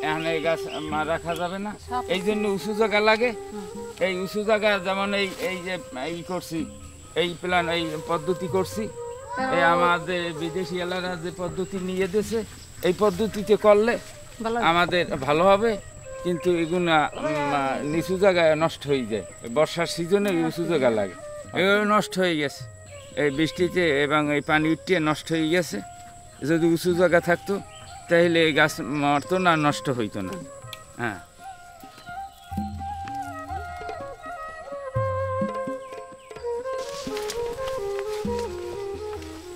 এখানে গাছ রাখা যাবে না, এই জন্য উঁচু জায়গা লাগে। এই উঁচু জায়গা যেমন এই যে এই করছি, এই প্ল্যান এই পদ্ধতি করছি, এই আমাদের বিদেশি এলাকারা যে পদ্ধতি নিয়ে দিয়েছে, এই পদ্ধতিতে করলে আমাদের ভালো হবে। কিন্তু এগুলা নিচু জায়গায় নষ্ট হয়ে যায়, বর্ষার সিজনে উঁচু জায়গা লাগে, এভাবে নষ্ট হয়ে গেছে এই বৃষ্টিতে এবং এই পানি উঠিয়ে নষ্ট হয়ে গেছে। যদি উঁচু জায়গা থাকতো তাহলে এই গাছ মরতো না, নষ্ট হইতো না। হ্যাঁ,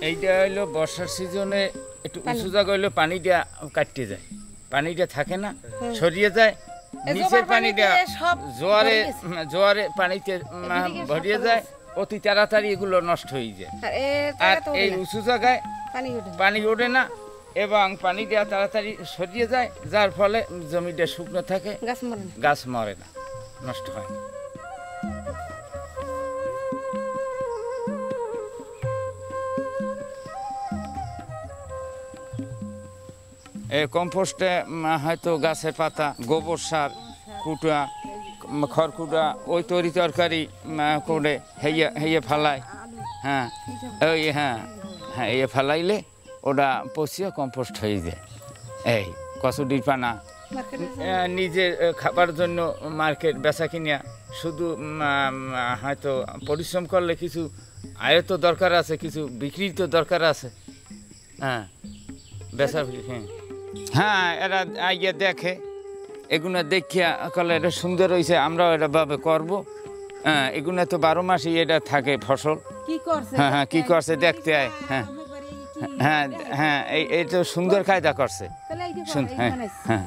এইটা হইলো বর্ষার সিজনে একটু উঁচু জায়গা হইলো পানিটা কাটতে যায়, পানিটা থাকে না, সরিয়ে যায়, নিচের পানিটা জোয়ারে পানিতে ভরিয়ে যায়, অতি তাড়াতাড়ি এগুলো নষ্ট হয়ে যায়। আর এই উঁচু জায়গায় পানি ওঠে না এবং পানিটা তাড়াতাড়ি সরিয়ে যায়, যার ফলে জমিটা শুকনো থাকে, গাছ মরে না, নষ্ট হয় না। এই কম্পোস্টে হয়তো গাছের পাতা, গোবর সার, কুটা, খড়কুটা, ওই তরি তরকারি করে হেয়ে ফেলায়। হ্যাঁ, ওই হ্যাঁ হ্যাঁ, এই ফেলাইলে ওটা পচিয়ে কম্পোস্ট হয়ে যায়। এই কচুরির পানা নিজের খাবার জন্য মার্কেট বেচা কিনিয়া, শুধু হয়তো পরিশ্রম করলে কিছু আয়ের তো দরকার আছে, কিছু বিক্রির তো দরকার আছে। হ্যাঁ, বেচা হ্যাঁ হ্যাঁ, এরা আইয়া দেখে, এগুলো দেখিয়া কলে এটা সুন্দর হয়েছে, আমরাও এটা ভাবে করবো। হ্যাঁ, এগুলো তো 12 মাসই এটা থাকে ফসল। হ্যাঁ হ্যাঁ, কি করছে দেখতে আয়। হ্যাঁ হ্যাঁ হ্যাঁ, এই তো সুন্দর কায়দা করছে। হ্যাঁ হ্যাঁ।